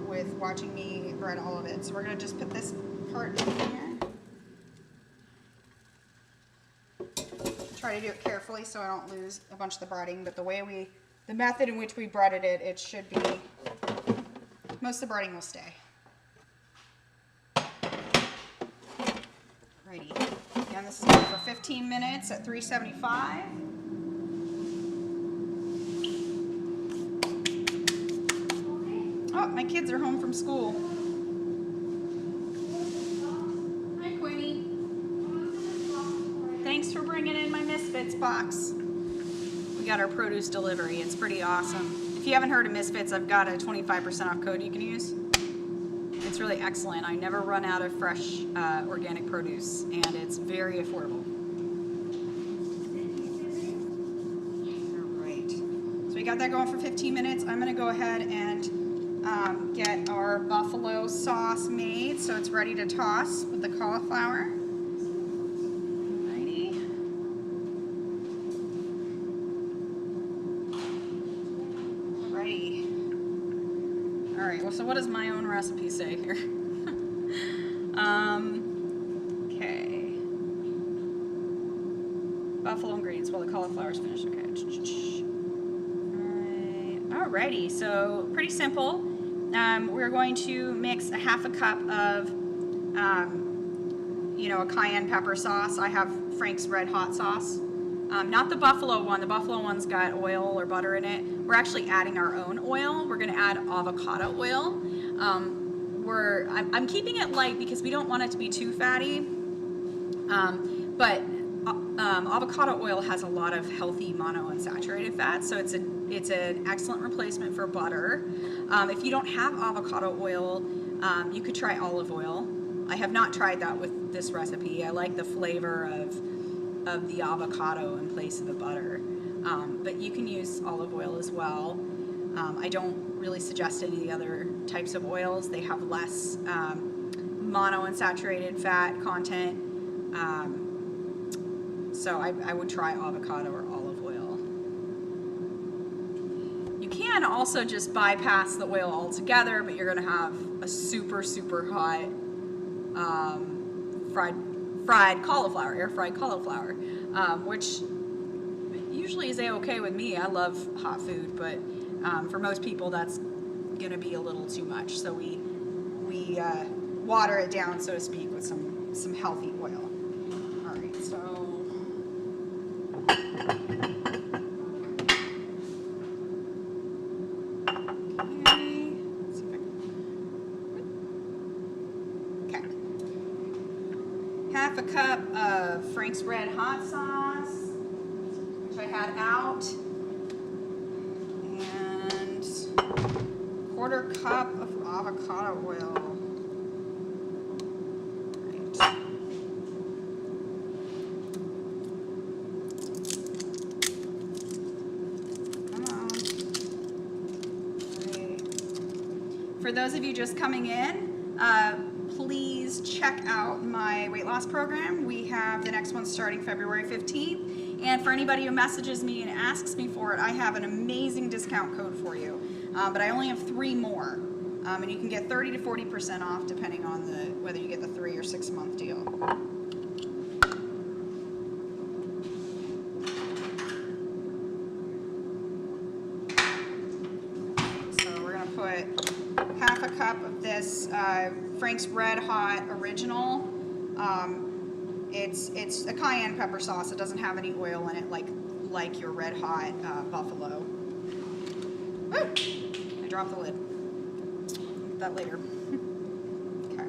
with watching me bread all of it. So we're going to just put this part in here. Try to do it carefully so I don't lose a bunch of the breading. But the method in which we breaded it, it should be, most of the breading will stay. Alrighty. Again, this is going for 15 minutes at 375. Oh, my kids are home from school. Hi, Queenie. Thanks for bringing in my Misfits box. We got our produce delivery. It's pretty awesome. If you haven't heard of Misfits, I've got a 25% off code you can use. It's really excellent. I never run out of fresh organic produce, and it's very affordable. All right. So we got that going for 15 minutes. I'm going to go ahead and get our buffalo sauce made so it's ready to toss with the cauliflower. Alrighty. Alrighty. Alright, well, so what does my own recipe say here? Okay. Buffalo ingredients while the cauliflower's finished. Okay. Alrighty, so pretty simple. We're going to mix a half a cup of, a cayenne pepper sauce. I have Frank's Red Hot sauce. Not the buffalo one. The buffalo one's got oil or butter in it. We're actually adding our own oil. We're going to add avocado oil. I'm keeping it light because we don't want it to be too fatty. But avocado oil has a lot of healthy monounsaturated fats, so it's an excellent replacement for butter. If you don't have avocado oil, you could try olive oil. I have not tried that with this recipe. I like the flavor of the avocado in place of the butter. But you can use olive oil as well. I don't really suggest any of the other types of oils. They have less monounsaturated fat content. So I would try avocado or olive oil. You can also just bypass the oil altogether, but you're going to have a super, super hot fried cauliflower, air-fried cauliflower, which usually is a-okay with me. I love hot food, but for most people that's going to be a little too much. So we water it down, so to speak, with some healthy oil. All right, so half a cup of Frank's Red Hot sauce, which I had out, and quarter cup of avocado oil. Right. Come on. Right. For those of you just coming in, please check out my weight loss program. We have the next one starting February 15th. And for anybody who messages me and asks me for it, I have an amazing discount code for you. But I only have 3 more. And you can get 30 to 40% off depending on whether you get the 3 or 6 month deal. cup of this Frank's Red Hot Original. It's a cayenne pepper sauce. It doesn't have any oil in it like your Red Hot buffalo. Woo! I dropped the lid. Get that later. Okay.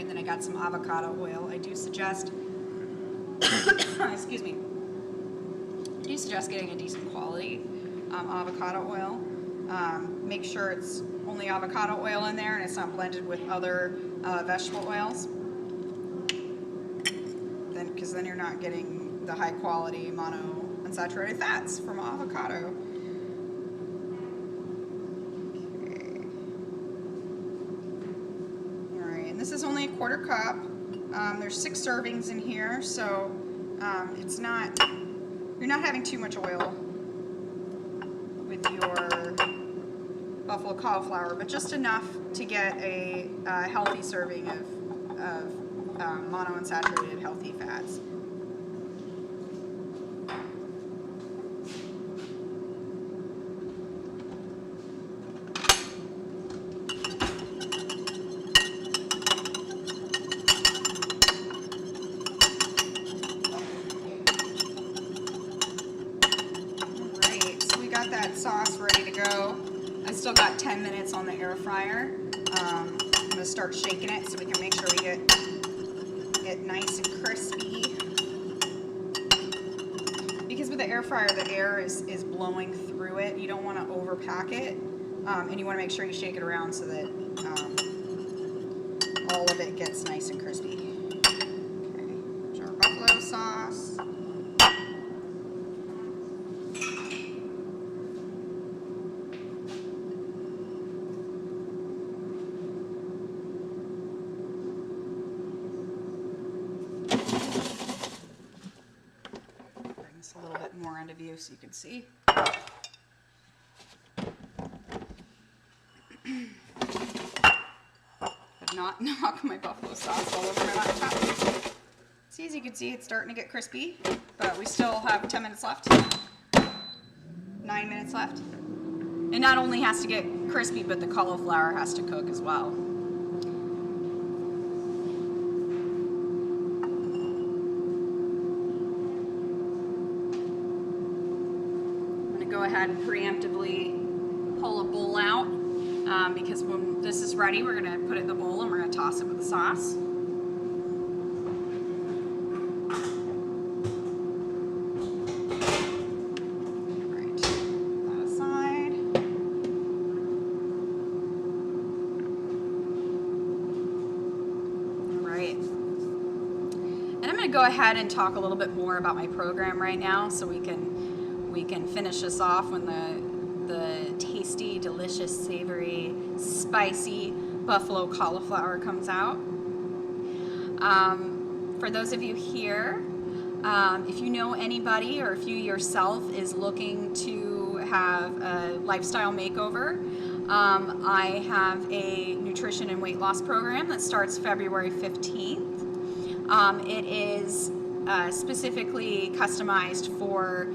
Then I got some avocado oil. I do suggest, excuse me, I do suggest getting a decent quality avocado oil. Make sure it's only avocado oil in there and it's not blended with other vegetable oils. Because then you're not getting the high quality monounsaturated fats from avocado. This is only a 1/4 cup. There's 6 servings in here, so it's not, you're not having too much oil with your buffalo cauliflower, but just enough to get a healthy serving of monounsaturated healthy fats. Got that sauce ready to go. I still got 10 minutes on the air fryer. I'm going to start shaking it so we can make sure we get it nice and crispy. Because with the air fryer, the air is blowing through it. You don't want to overpack it, and you want to make sure you shake it around so that all of it gets nice and crispy. Okay, there's our buffalo sauce. A little bit more into view so you can see. But not knock my buffalo sauce all over my laptop. See, as you can see, it's starting to get crispy, but we still have 10 minutes left. 9 minutes left. It not only has to get crispy, but the cauliflower has to cook as well. Go ahead and preemptively pull a bowl out because when this is ready, we're going to put it in the bowl and we're going to toss it with the sauce. Right, put that aside. All right. And I'm going to go ahead and talk a little bit more about my program right now so we can finish this off when the tasty, delicious, savory, spicy buffalo cauliflower comes out. For those of you here, if you know anybody or if you yourself is looking to have a lifestyle makeover, I have a nutrition and weight loss program that starts February 15th. It is specifically customized for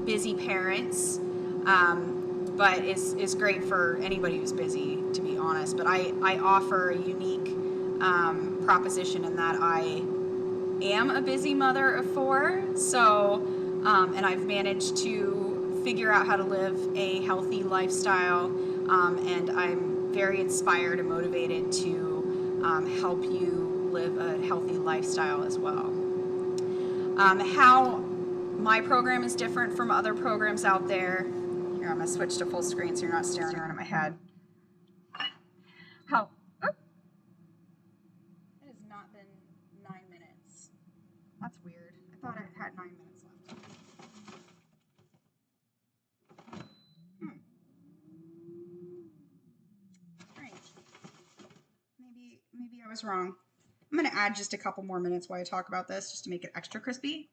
busy parents, but is great for anybody who's busy, to be honest. But I offer a unique proposition in that I am a busy mother of 4, so and I've managed to figure out how to live a healthy lifestyle, and I'm very inspired and motivated to help you live a healthy lifestyle as well. How my program is different from other programs out there. Here, I'm going to switch to full screen so you're not staring at my head. It has not been 9 minutes. That's weird. I thought I had 9 minutes left. maybe I was wrong. I'm going to add just a couple more minutes while I talk about this just to make it extra crispy.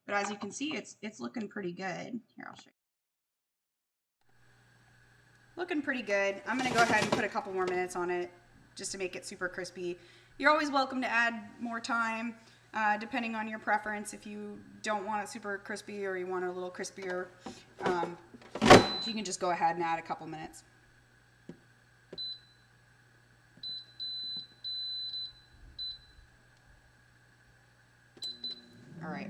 But as you can see, it's looking pretty good. Here, I'll show you. Looking pretty good. I'm going to go ahead and put a couple more minutes on it just to make it super crispy. You're always welcome to add more time depending on your preference. If you don't want it super crispy or you want it a little crispier, you can just go ahead and add a couple minutes. All right.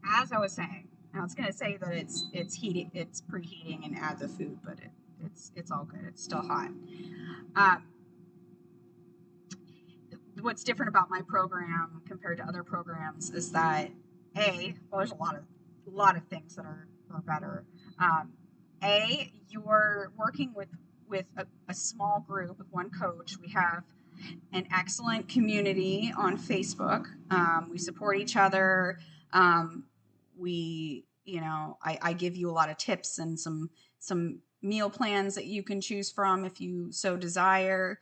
As I was saying, I was going to say that it's heating, it's preheating and add the food, but it's all good. It's still hot. What's different about my program compared to other programs is that there's a lot of things that are better. You're working with a small group with one coach. We have an excellent community on Facebook. We support each other. I give you a lot of tips and some meal plans that you can choose from if you so desire.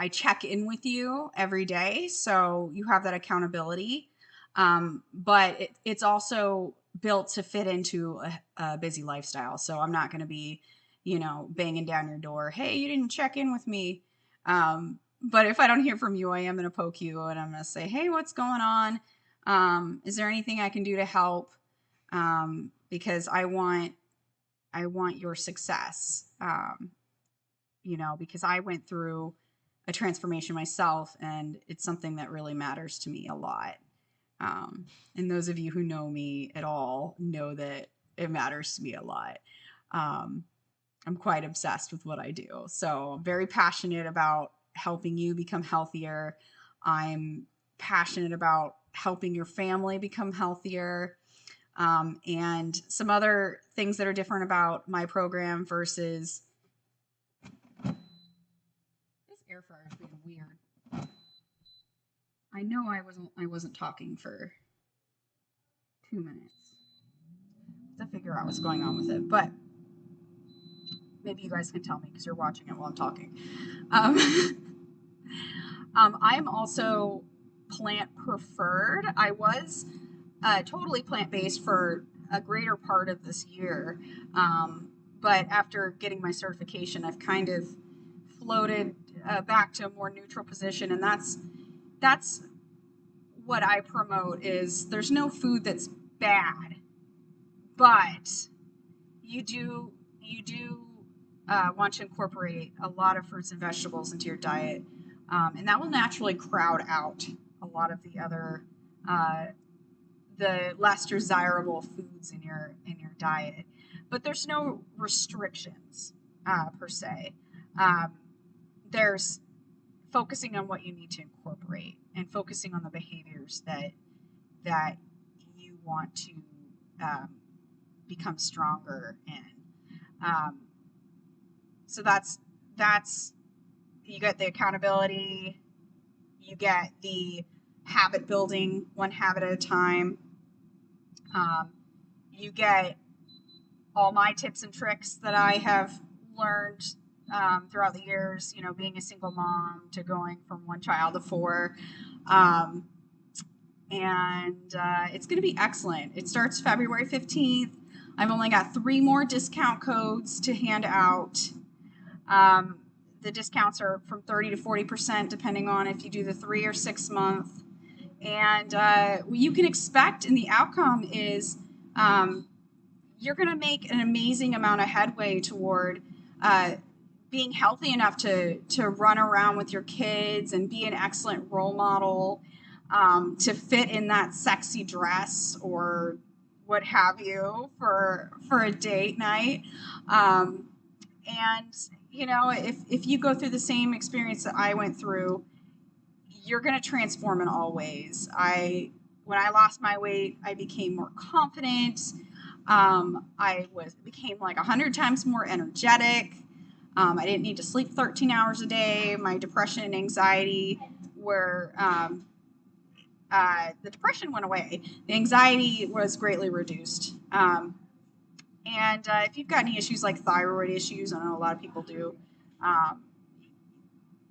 I check in with you every day, so you have that accountability. But it's also built to fit into a busy lifestyle. So I'm not going to be, banging down your door. Hey, you didn't check in with me. But if I don't hear from you, I am going to poke you and I'm going to say, hey, what's going on? Is there anything I can do to help? Because I want your success. Because I went through a transformation myself and it's something that really matters to me a lot. And those of you who know me at all know that it matters to me a lot. I'm quite obsessed with what I do. So I'm very passionate about helping you become healthier. I'm passionate about helping your family become healthier. And some other things that are different about my program versus this air fryer is being weird. I know I wasn't talking for 2 minutes to figure out what's going on with it, but maybe you guys can tell me because you're watching it while I'm talking. I'm also plant preferred. I was totally plant-based for a greater part of this year. But after getting my certification, I've kind of floated back to a more neutral position. And that's what I promote is there's no food that's bad, but you do want to incorporate a lot of fruits and vegetables into your diet. And that will naturally crowd out a lot of the other the less desirable foods in your diet, but there's no restrictions per se. There's focusing on what you need to incorporate and focusing on the behaviors that you want to become stronger in. So that's you get the accountability, you get the habit building, one habit at a time. You get all my tips and tricks that I have learned throughout the years, being a single mom to going from one child to four. And it's going to be excellent. It starts February 15th. I've only got 3 more discount codes to hand out. The discounts are from 30 to 40%, depending on if you do the 3 or 6 month. And what you can expect in the outcome is you're going to make an amazing amount of headway toward being healthy enough to run around with your kids and be an excellent role model, to fit in that sexy dress or what have you for a date night. And, if you go through the same experience that I went through, you're going to transform in all ways. When I lost my weight, I became more confident. Became like 100 times more energetic. I didn't need to sleep 13 hours a day. My depression and anxiety were, the depression went away. The anxiety was greatly reduced. And if you've got any issues like thyroid issues, I know a lot of people do, um,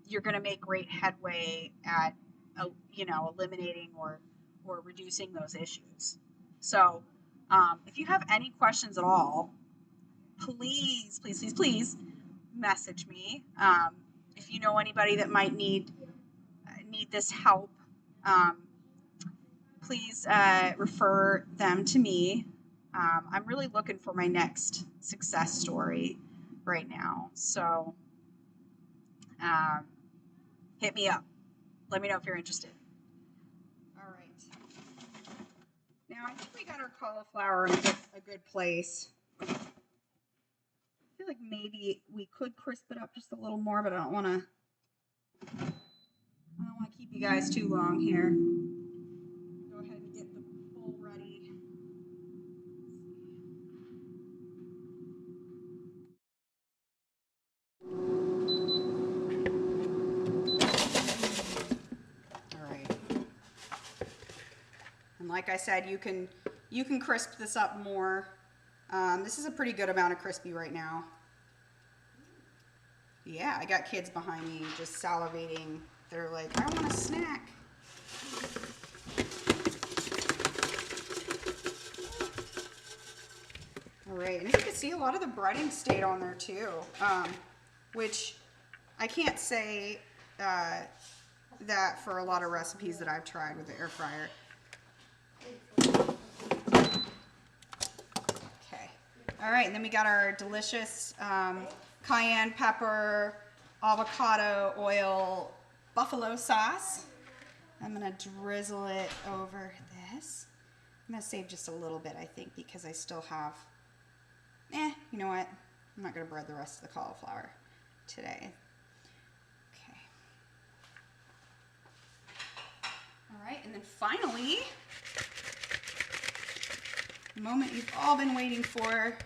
you're going to make great headway at, eliminating or reducing those issues. So, if you have any questions at all, please, please, please, please message me. If you know anybody that might need this help, um, please refer them to me. I'm really looking for my next success story right now. So um, hit me up. Let me know if you're interested. All right. Now I think we got our cauliflower in a good place. I feel like maybe we could crisp it up just a little more, but I don't want to keep you guys too long here. Go ahead and get the bowl ready. All right. And like I said, you can crisp this up more. This is a pretty good amount of crispy right now. Yeah, I got kids behind me just salivating. They're like, I want a snack. All right, and as you can see, a lot of the breading stayed on there too, which I can't say that for a lot of recipes that I've tried with the air fryer. Okay, all right, and then we got our delicious cayenne pepper, avocado oil, buffalo sauce. I'm gonna drizzle it over this. I'm gonna save just a little bit, I think, because I still have, you know what? I'm not gonna bread the rest of the cauliflower today. Okay. All right, and then finally, the moment you've all been waiting for.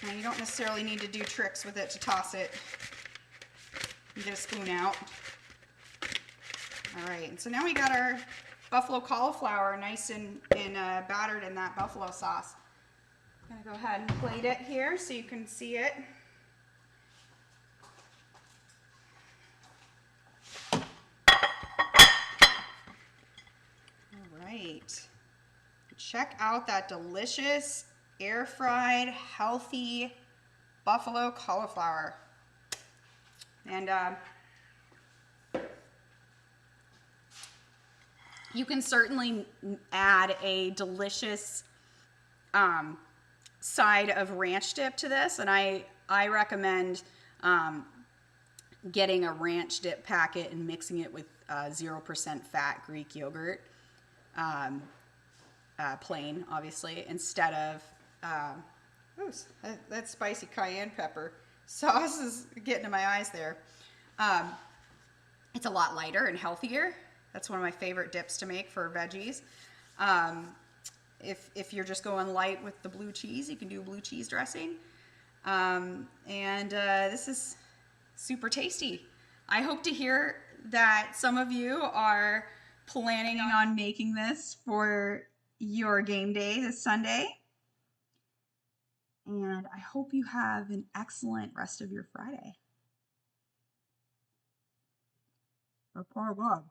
Now, you don't necessarily need to do tricks with it to toss it. You get a spoon out. All right, and so now we got our buffalo cauliflower nice and battered in that buffalo sauce. I'm gonna go ahead and plate it here so you can see it. All right, check out that delicious air fried healthy buffalo cauliflower. And you can certainly add a delicious side of ranch dip to this, and I recommend getting a ranch dip packet and mixing it with 0% fat Greek yogurt, plain, obviously, instead of that spicy cayenne pepper sauce is getting to my eyes there. It's a lot lighter and healthier. That's one of my favorite dips to make for veggies. If you're just going light with the blue cheese, you can do blue cheese dressing. This is super tasty. I hope to hear that some of you are planning on making this for your game day this Sunday. And I hope you have an excellent rest of your Friday. Oh, God.